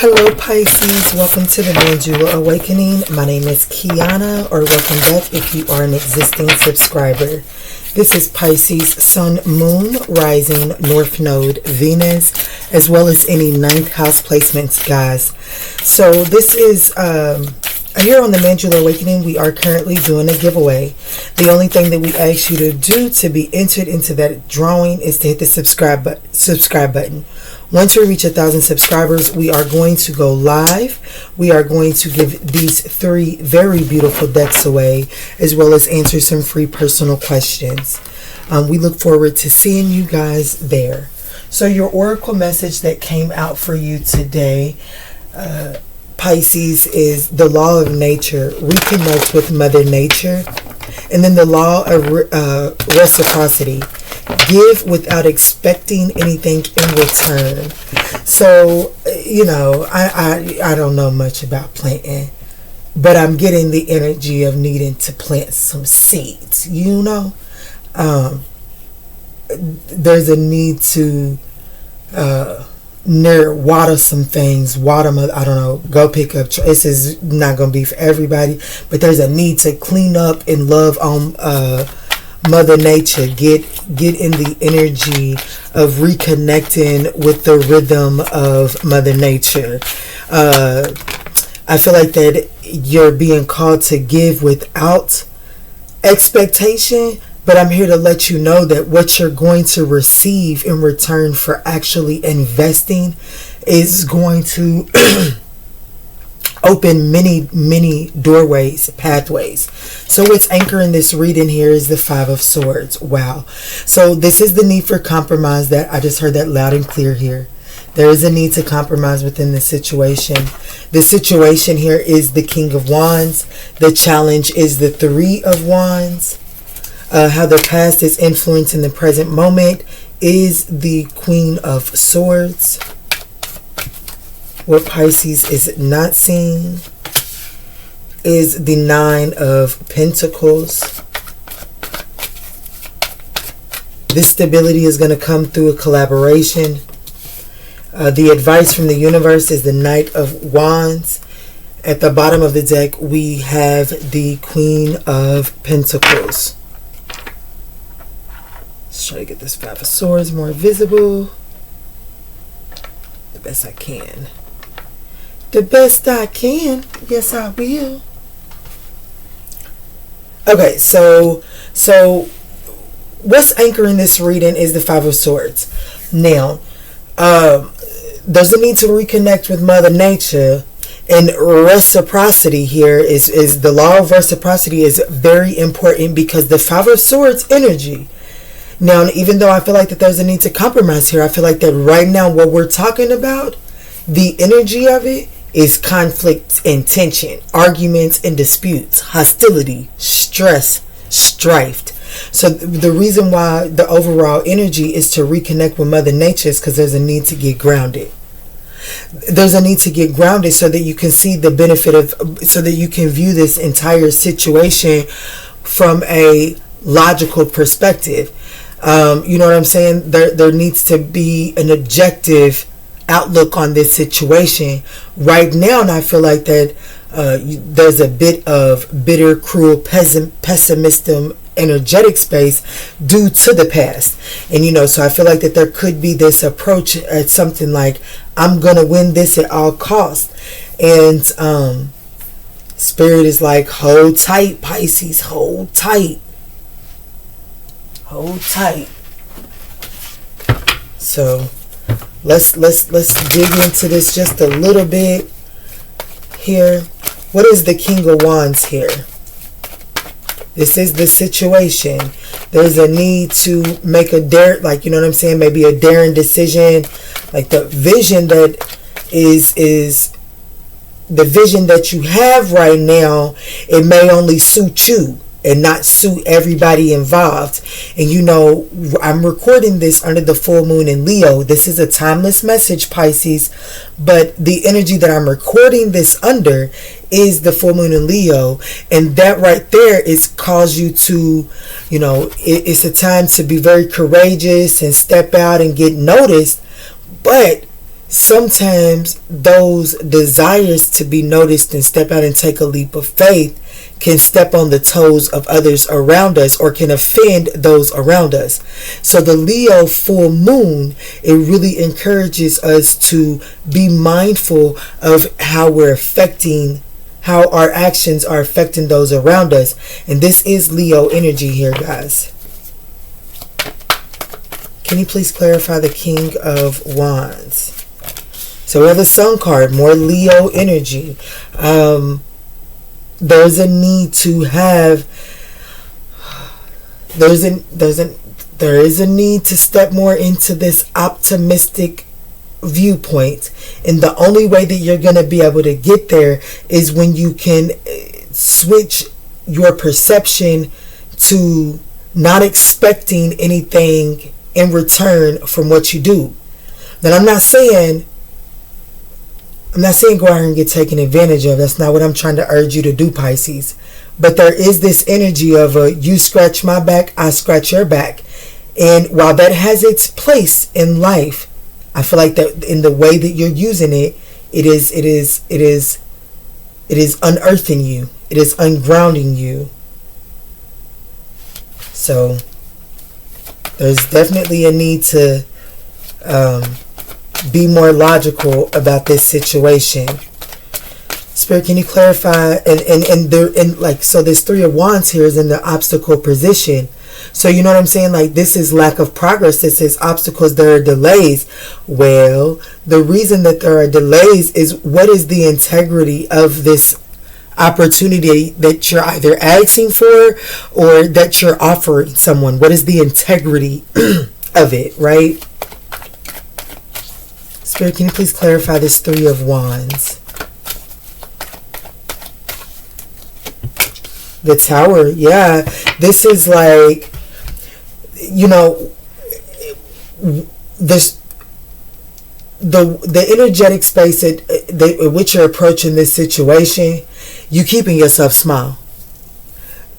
Hello Pisces, welcome to the Mandula Awakening. My name is Kiana, or welcome back if you are an existing subscriber. This is Pisces Sun, Moon, Rising, North Node, Venus, as well as any ninth house placements, guys. So this is, here on the Mandula Awakening, we are currently doing a giveaway. The only thing that we ask you to do to be entered into that drawing is to hit the subscribe button. Once we reach 1,000 subscribers, we are going to go live. We are going to give these 3 very beautiful decks away, as well as answer some free personal questions. We look forward to seeing you guys there. So your oracle message that came out for you today, Pisces, is the law of nature. Reconnect with Mother Nature. And then the law of reciprocity. Give without expecting anything in return. So, you know, I don't know much about planting, but I'm getting the energy of needing to plant some seeds, you know. There's a need to water some things, I don't know, go pick up, this is not going to be for everybody, but there's a need to clean up and love on Mother Nature. Get in the energy of reconnecting with the rhythm of Mother Nature. I feel like that you're being called to give without expectation, but I'm here to let you know that what you're going to receive in return for actually investing is going to open many doorways, pathways. So what's anchoring this reading here is the 5 of Swords. Wow. So this is the need for compromise. That I just heard that loud and clear here. There is a need to compromise within the situation. The situation here is the King of Wands. The challenge is the 3 of Wands. How the past is influencing the present moment is the Queen of Swords. What Pisces is not seeing is the 9 of Pentacles. This stability is going to come through a collaboration. The advice from the universe is the Knight of Wands. At the bottom of the deck, we have the Queen of Pentacles. Let's try to get this 5 of Swords more visible. The best I can. The best I can. Yes, I will. Okay, so what's anchoring this reading is the 5 of Swords. Now, there's a need to reconnect with Mother Nature, and reciprocity here is the law of reciprocity is very important because the 5 of Swords energy. Now, even though I feel like that there's a need to compromise here, I feel like that right now what we're talking about, the energy of it is conflict and tension, arguments and disputes, hostility, stress, strife. So the reason why the overall energy is to reconnect with Mother Nature is because there's a need to get grounded. There's a need to get grounded so that you can see the benefit of, so that you can view this entire situation from a logical perspective. You know what I'm saying? There needs to be an objective outlook on this situation right now, and I feel like that there's a bit of bitter, cruel, pessimistic, energetic space due to the past. And you know, so I feel like that there could be this approach at something like, I'm gonna win this at all costs. And Spirit is like, hold tight, Pisces, hold tight. Hold tight. So let's dig into this just a little bit here. What is the King of Wands here? This is the situation. There's a need to make a like, you know what I'm saying, maybe a daring decision. Like the vision that is the vision that you have right now, it may only suit you and not suit everybody involved. And you know, I'm recording this under the full moon in Leo. This is a timeless message, Pisces, but the energy that I'm recording this under is the full moon in Leo, and that right there is cause you to, you know, it's a time to be very courageous and step out and get noticed. But sometimes those desires to be noticed and step out and take a leap of faith can step on the toes of others around us or can offend those around us. So the Leo full moon, it really encourages us to be mindful of how our actions are affecting those around us. And this is Leo energy here, guys. Can you please clarify the King of Wands? So we have the Sun card, more Leo energy. There's a need to have, there is a need to step more into this optimistic viewpoint. And the only way that you're going to be able to get there is when you can switch your perception to not expecting anything in return from what you do. Now, I'm not saying go out here and get taken advantage of. That's not what I'm trying to urge you to do, Pisces. But there is this energy of you scratch my back, I scratch your back. And while that has its place in life, I feel like that in the way that you're using it, it is unearthing you. It is ungrounding you. So there's definitely a need to be more logical about this situation. Spirit, can you clarify? So this Three of Wands here is in the obstacle position. So you know what I'm saying? Like, this is lack of progress. This is obstacles. There are delays. Well, the reason that there are delays is, what is the integrity of this opportunity that you're either asking for or that you're offering someone? What is the integrity of it, right? Spirit, can you please clarify this Three of Wands? The Tower, yeah. This is like, you know, this the energetic space at which you're approaching this situation, you keeping yourself small.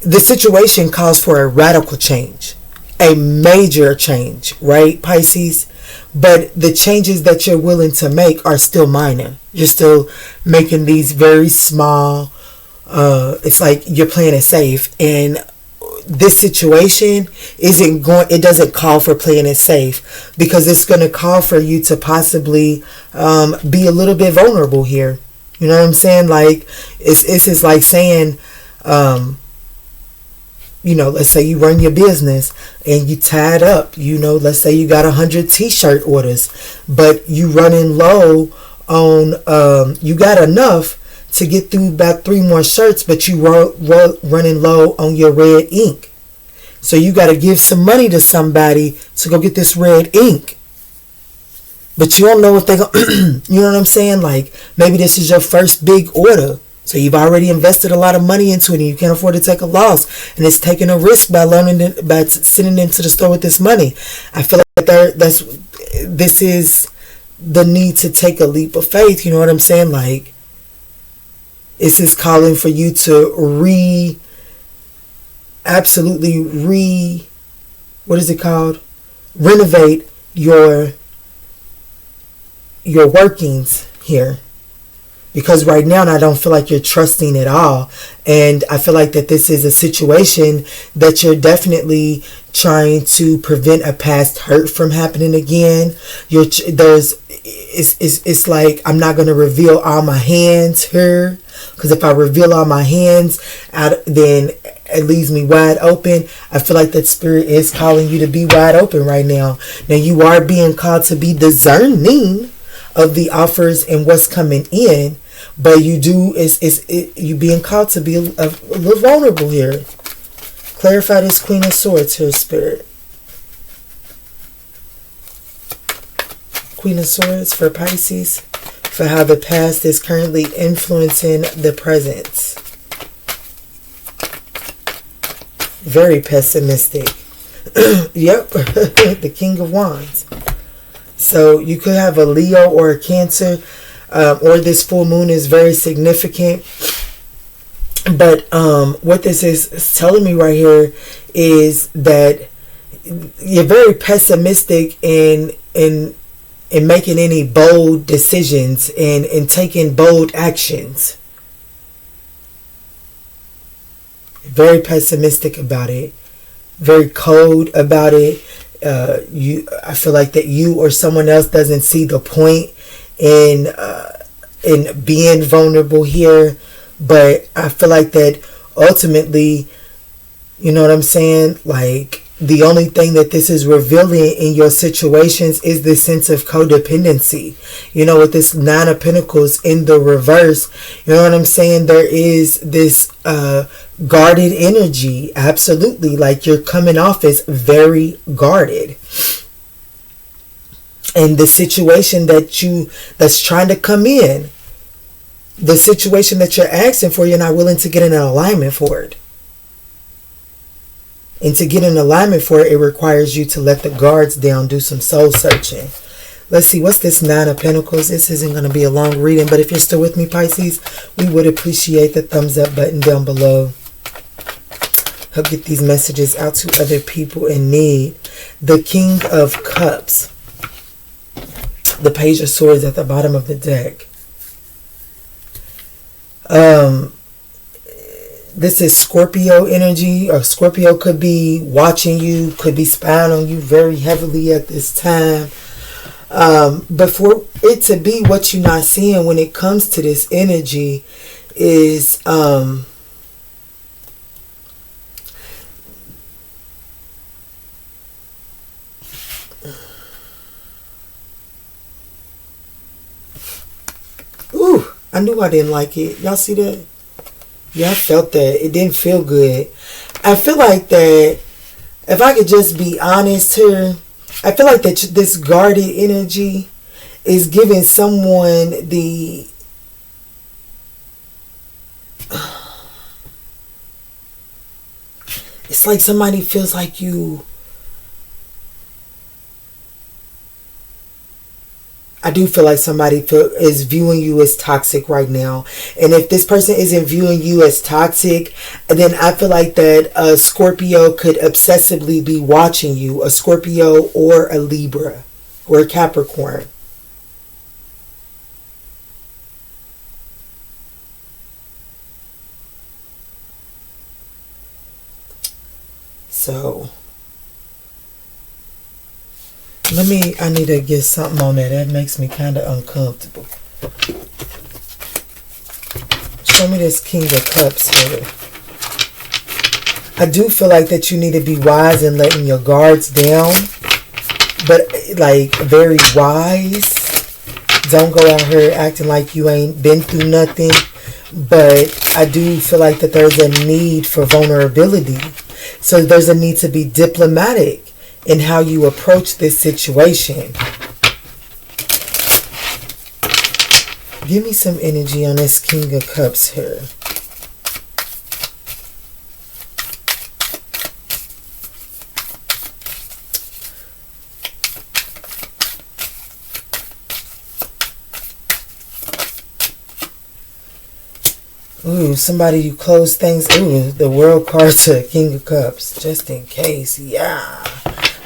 The situation calls for a radical change, a major change, right, Pisces? But the changes that you're willing to make are still minor. You're still making these very small, it's like you're playing it safe. And this situation it doesn't call for playing it safe, because it's going to call for you to possibly be a little bit vulnerable here. You know what I'm saying? Like, it's like saying, let's say you run your business and you tied up, let's say you got 100 t-shirt orders, but you running low on, you got enough to get through about 3 more shirts, but you running low on your red ink. So you got to give some money to somebody to go get this red ink. But you don't know if they go, you know what I'm saying? Like, maybe this is your first big order. So you've already invested a lot of money into it and you can't afford to take a loss. And it's taking a risk by sending into the store with this money. I feel like this is the need to take a leap of faith. You know what I'm saying? Like, this is calling for you to what is it called? Renovate your workings here. Because right now, I don't feel like you're trusting at all. And I feel like that this is a situation that you're definitely trying to prevent a past hurt from happening again. It's like, I'm not going to reveal all my hands here. Because if I reveal all my hands, then it leaves me wide open. I feel like that Spirit is calling you to be wide open right now. Now, you are being called to be discerning of the offers and what's coming in. But you being called to be a little vulnerable here. Clarify this Queen of Swords here, Spirit. Queen of Swords for Pisces, for how the past is currently influencing the present. Very pessimistic. Yep, the King of Wands. So you could have a Leo or a Cancer, or this full moon is very significant. But what this is telling me right here is that you're very pessimistic in in making any bold decisions and taking bold actions. Very pessimistic about it. Very cold about it. I feel like that you or someone else doesn't see the point in being vulnerable here. But I feel like that ultimately, you know what I'm saying? Like, the only thing that this is revealing in your situations is this sense of codependency. You know, with this Nine of Pentacles in the reverse, you know what I'm saying? There is this guarded energy. Absolutely. Like, you're coming off as very guarded. And the situation that's trying to come in, the situation that you're asking for, you're not willing to get in an alignment for it. And to get in alignment for it, it requires you to let the guards down, do some soul searching. Let's see, what's this Nine of Pentacles? This isn't going to be a long reading, but if you're still with me, Pisces, we would appreciate the thumbs up button down below. Help get these messages out to other people in need. The King of Cups. The Page of Swords at the bottom of the deck. This is Scorpio energy, or Scorpio could be watching you, could be spying on you very heavily at this time. But for it to be what you're not seeing when it comes to this energy is ooh, I knew I didn't like it. Y'all see that? Yeah, I felt that. It didn't feel good. I feel like that, if I could just be honest here, I feel like that this guarded energy is giving someone the... It's like somebody feels like you... I do feel like somebody is viewing you as toxic right now. And if this person isn't viewing you as toxic, then I feel like that a Scorpio could obsessively be watching you. A Scorpio or a Libra or a Capricorn. So... I need to get something on that. That makes me kind of uncomfortable. Show me this King of Cups here. I do feel like that you need to be wise in letting your guards down. But, like, very wise. Don't go out here acting like you ain't been through nothing. But I do feel like that there's a need for vulnerability. So there's a need to be diplomatic in how you approach this situation. Give me some energy on this King of Cups here. Ooh, somebody you close things. Ooh, the World card to King of Cups. Just in case. Yeah.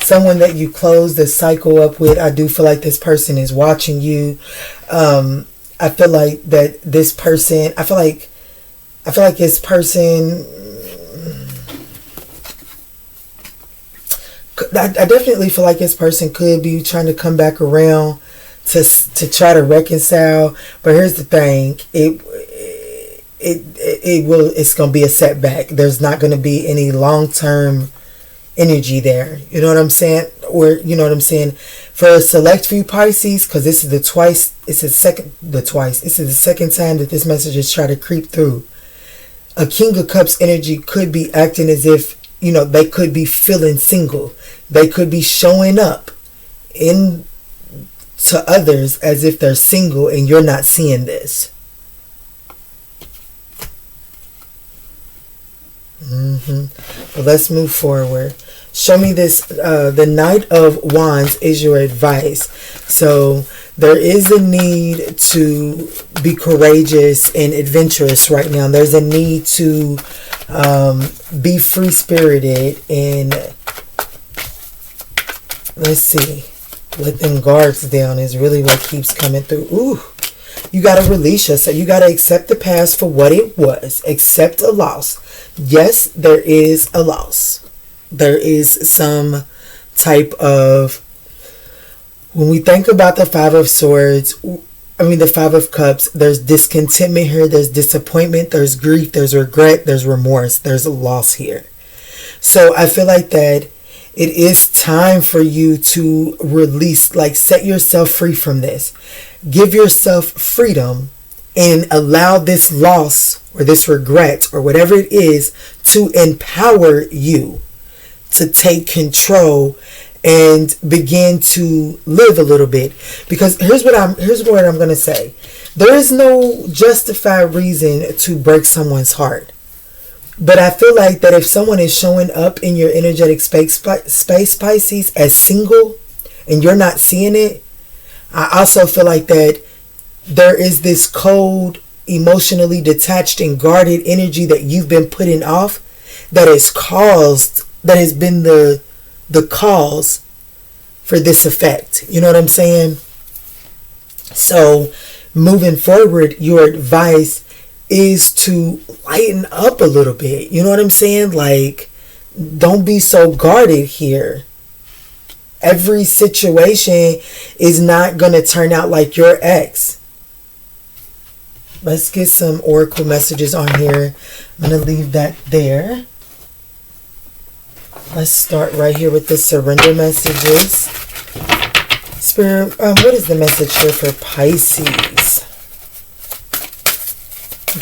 Someone that you close the cycle up with. I do feel like this person is watching you. I feel like that this person, I feel like this person, I definitely feel like this person could be trying to come back around to try to reconcile. But here's the thing, it's going to be a setback. There's not going to be any long-term energy there. You know what I'm saying? Or, you know what I'm saying? For a select few Pisces, because this is the second time that this message is trying to creep through. A King of Cups energy could be acting as if, you know, they could be feeling single. They could be showing up to others as if they're single and you're not seeing this. Well, let's move forward. Show me this. The Knight of Wands is your advice. So there is a need to be courageous and adventurous right now. There's a need to be free-spirited. And let's see. Let them guards down is really what keeps coming through. Ooh. You got to release yourself. You got to accept the past for what it was. Accept a loss. Yes, there is a loss. There is some type of... When we think about the Five of Swords... the Five of Cups, there's discontentment here, there's disappointment, there's grief, there's regret, there's remorse, there's a loss here. So I feel like that it is time for you to release, like set yourself free from this. Give yourself freedom and allow this loss or this regret or whatever it is to empower you to take control and begin to live a little bit. Because here's what I'm going to say. There is no justified reason to break someone's heart. But I feel like that if someone is showing up in your energetic space Pisces, as single, and you're not seeing it, I also feel like that there is this cold, emotionally detached and guarded energy that you've been putting off that has been the cause for this effect. You know what I'm saying? So moving forward, your advice is to lighten up a little bit. You know what I'm saying? Like, don't be so guarded here. Every situation is not going to turn out like your ex. Let's get some oracle messages on here. I'm going to leave that there. Let's start right here with the surrender messages. Spirit, what is the message here for Pisces?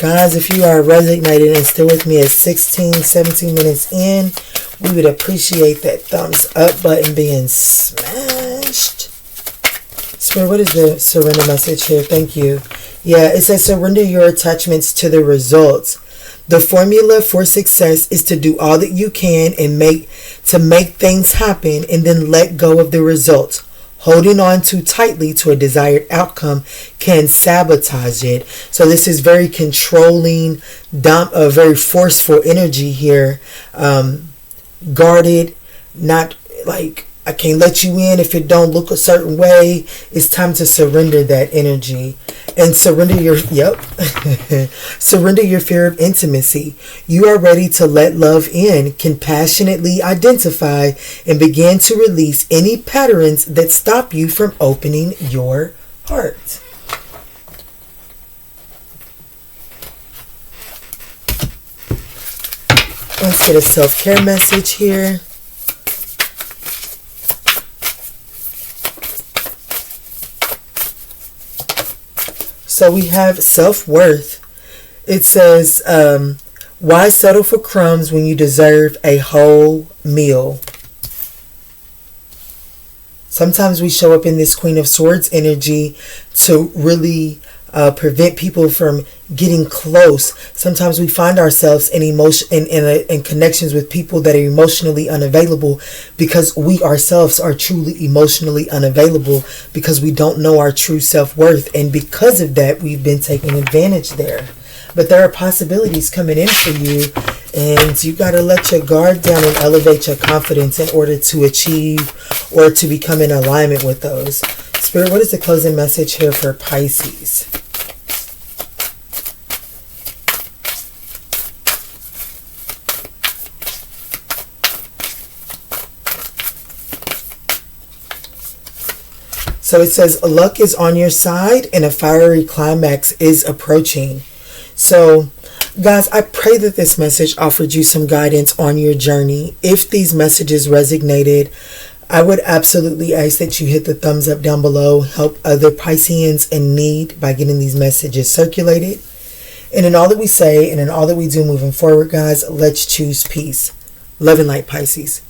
Guys, if you are resonating and still with me at 16, 17 minutes in, we would appreciate that thumbs up button being smashed. Spirit, what is the surrender message here? Thank you. Yeah, it says surrender your attachments to the results. The formula for success is to do all that you can and make things happen and then let go of the results. Holding on too tightly to a desired outcome can sabotage it. So this is very controlling, very forceful energy here. Guarded, not like, I can't let you in if it don't look a certain way. It's time to surrender that energy and surrender your surrender your fear of intimacy. You are ready to let love in, compassionately identify and begin to release any patterns that stop you from opening your heart. Let's get a self-care message here. So we have self-worth. It says, why settle for crumbs when you deserve a whole meal? Sometimes we show up in this Queen of Swords energy to really prevent people from getting close. Sometimes we find ourselves in connections with people that are emotionally unavailable because we ourselves are truly emotionally unavailable because we don't know our true self-worth, and because of that we've been taking advantage there. But there are possibilities coming in for you, and you got to let your guard down and elevate your confidence in order to achieve or to become in alignment with those. Spirit, what is the closing message here for Pisces? So it says luck is on your side and a fiery climax is approaching. So guys, I pray that this message offered you some guidance on your journey. If these messages resonated, I would absolutely ask that you hit the thumbs up down below. Help other Pisceans in need by getting these messages circulated. And in all that we say and in all that we do moving forward, guys, let's choose peace. Love and light, Pisces.